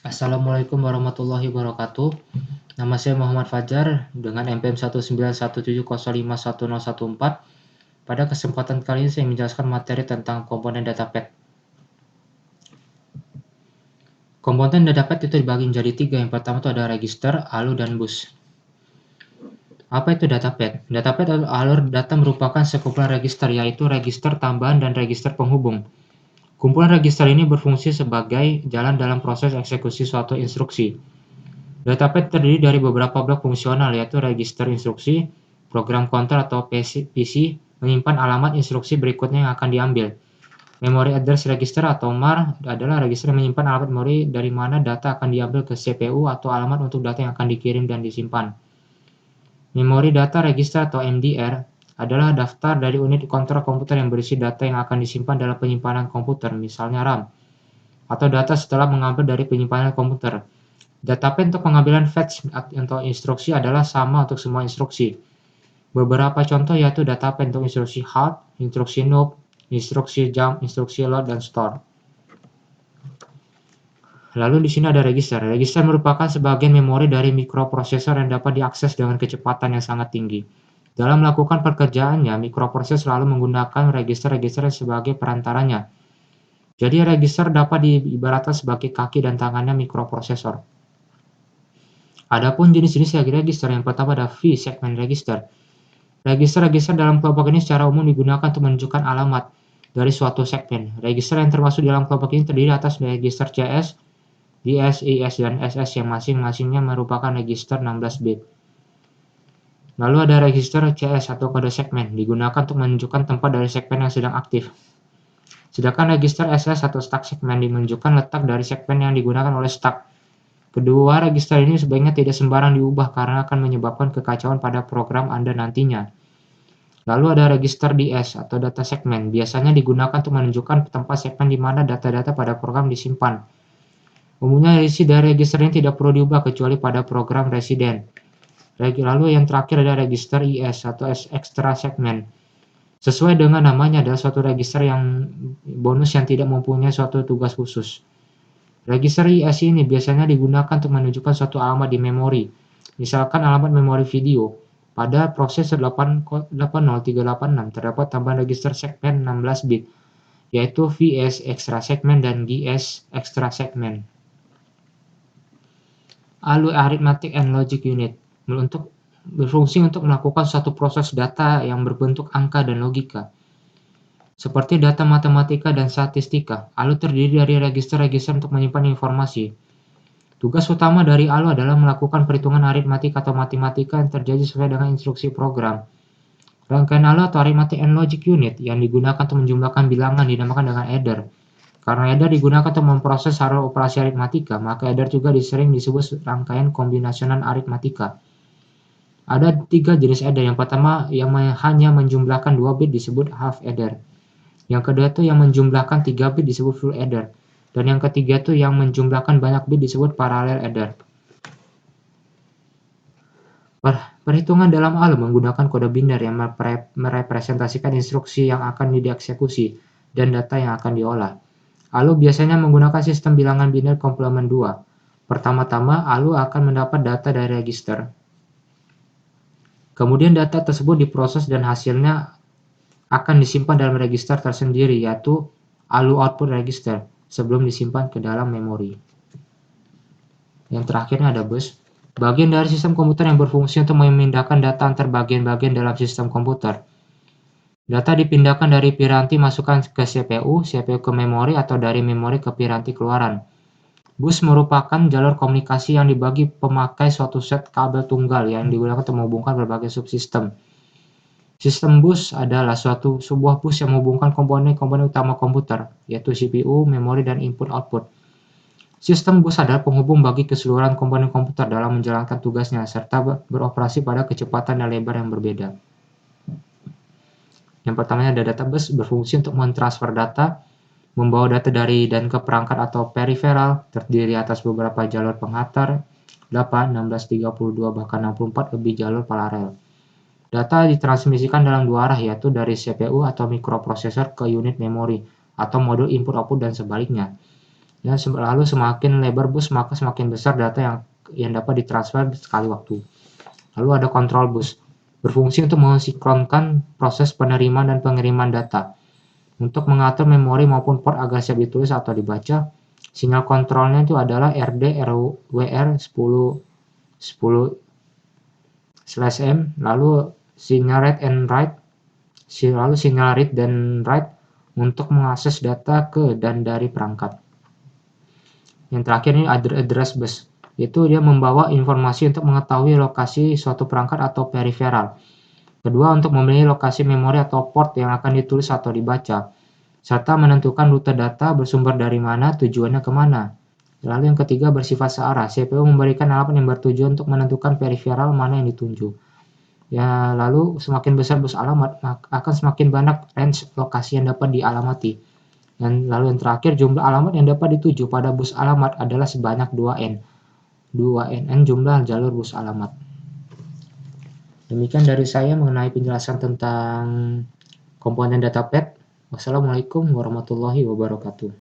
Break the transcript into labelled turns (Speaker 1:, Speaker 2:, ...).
Speaker 1: Assalamualaikum warahmatullahi wabarakatuh. Nama saya Muhammad Fajar dengan NPM 19170510114. Pada kesempatan kali ini saya menjelaskan materi tentang komponen datapad. Komponen datapad itu dibagi menjadi 3. Yang pertama itu ada register, ALU, dan bus. Apa itu datapad? Datapad atau alur data merupakan sekumpulan register, yaitu register tambahan dan register penghubung. Kumpulan register ini berfungsi sebagai jalan dalam proses eksekusi suatu instruksi. Datapad terdiri dari beberapa blok fungsional, yaitu register instruksi, program counter atau PC, menyimpan alamat instruksi berikutnya yang akan diambil. Memory address register atau MAR adalah register yang menyimpan alamat memori dari mana data akan diambil ke CPU atau alamat untuk data yang akan dikirim dan disimpan. Memory data register atau MDR adalah daftar dari unit kontrol komputer yang berisi data yang akan disimpan dalam penyimpanan komputer, misalnya RAM, atau data setelah mengambil dari penyimpanan komputer. Datapad untuk pengambilan fetch atau instruksi adalah sama untuk semua instruksi. Beberapa contoh yaitu datapad untuk instruksi halt, instruksi noob, instruksi jump, instruksi load, dan store. Lalu di sini ada register. Register merupakan sebagian memori dari mikroprosesor yang dapat diakses dengan kecepatan yang sangat tinggi. Dalam melakukan pekerjaannya, mikroprosesor selalu menggunakan register-register sebagai perantaranya. Jadi register dapat diibaratkan sebagai kaki dan tangannya mikroprosesor. Adapun jenis-jenis register, yang pertama ada V-segment register. Register-register dalam kelompok ini secara umum digunakan untuk menunjukkan alamat dari suatu segmen. Register yang termasuk dalam kelompok ini terdiri atas register CS, DS, IS, dan SS yang masing-masingnya merupakan register 16 bit. Lalu ada register CS atau kode segmen, digunakan untuk menunjukkan tempat dari segmen yang sedang aktif. Sedangkan register SS atau stack segmen menunjukkan letak dari segmen yang digunakan oleh stack. Kedua register ini sebaiknya tidak sembarang diubah karena akan menyebabkan kekacauan pada program Anda nantinya. Lalu ada register DS atau data segmen, biasanya digunakan untuk menunjukkan tempat segmen di mana data-data pada program disimpan. Umumnya isi dari register ini tidak perlu diubah kecuali pada program residen. Lalu yang terakhir ada register IS atau extra segment. Sesuai dengan namanya, adalah suatu register yang bonus yang tidak mempunyai suatu tugas khusus. Register IS ini biasanya digunakan untuk menunjukkan suatu alamat di memori, misalkan alamat memori video. Pada prosesor 80386 terdapat tambahan register segmen 16 bit, yaitu VS extra segment dan GS extra segment. ALU Arithmetic and Logic Unit berfungsi untuk melakukan suatu proses data yang berbentuk angka dan logika. Seperti data matematika dan statistika, ALU terdiri dari register-register untuk menyimpan informasi. Tugas utama dari ALU adalah melakukan perhitungan aritmatik atau matematika yang terjadi sesuai dengan instruksi program. Rangkaian ALU atau Arithmetic and Logic Unit yang digunakan untuk menjumlahkan bilangan dinamakan dengan adder. Karena adder digunakan untuk memproses hasil operasi aritmatika, maka adder juga sering disebut rangkaian kombinasional aritmatika. Ada 3 jenis adder. Yang pertama yang hanya menjumlahkan 2 bit disebut half adder. Yang kedua itu yang menjumlahkan 3 bit disebut full adder. Dan yang ketiga itu yang menjumlahkan banyak bit disebut parallel adder. Perhitungan dalam ALU menggunakan kode biner yang merepresentasikan instruksi yang akan dieksekusi dan data yang akan diolah. ALU biasanya menggunakan sistem bilangan biner komplement 2. Pertama-tama, ALU akan mendapat data dari register. Kemudian data tersebut diproses dan hasilnya akan disimpan dalam register tersendiri, yaitu ALU output register, sebelum disimpan ke dalam memori. Yang terakhirnya ada bus. Bagian dari sistem komputer yang berfungsi untuk memindahkan data antar bagian-bagian dalam sistem komputer. Data dipindahkan dari piranti masukkan ke CPU, CPU ke memori, atau dari memori ke piranti keluaran. Bus merupakan jalur komunikasi yang dibagi pemakai suatu set kabel tunggal yang digunakan untuk menghubungkan berbagai subsistem. Sistem bus adalah sebuah bus yang menghubungkan komponen-komponen utama komputer, yaitu CPU, memori, dan input-output. Sistem bus adalah penghubung bagi keseluruhan komponen komputer dalam menjalankan tugasnya, serta beroperasi pada kecepatan dan lebar yang berbeda. Yang pertamanya ada data bus, berfungsi untuk mentransfer data, membawa data dari dan ke perangkat atau peripheral, terdiri atas beberapa jalur penghantar, 8, 16, 32, bahkan 64 lebih jalur paralel. Data ditransmisikan dalam 2 arah, yaitu dari CPU atau mikroprosesor ke unit memori, atau modul input-output dan sebaliknya. Ya, lalu semakin lebar bus maka semakin besar data yang dapat ditransfer sekali waktu. Lalu ada kontrol bus, berfungsi untuk mensinkronkan proses penerimaan dan pengiriman data. Untuk mengatur memori maupun port agar siap ditulis atau dibaca, sinyal kontrolnya itu adalah RD-RWR 10/M, lalu sinyal read and write, lalu sinyal read dan write untuk mengakses data ke dan dari perangkat. Yang terakhir ini address bus, yaitu dia membawa informasi untuk mengetahui lokasi suatu perangkat atau peripheral. Kedua, untuk memilih lokasi memori atau port yang akan ditulis atau dibaca, serta menentukan rute data bersumber dari mana, tujuannya kemana. Lalu yang ketiga bersifat searah, CPU memberikan alamat yang bertujuan untuk menentukan peripheral mana yang ditunjuk. Ya, lalu semakin besar bus alamat, akan semakin banyak range lokasi yang dapat dialamati. Dan lalu yang terakhir, jumlah alamat yang dapat dituju pada bus alamat adalah sebanyak 2N. 2NN jumlah jalur bus alamat. Demikian dari saya mengenai penjelasan tentang komponen data pad. Wassalamualaikum warahmatullahi wabarakatuh.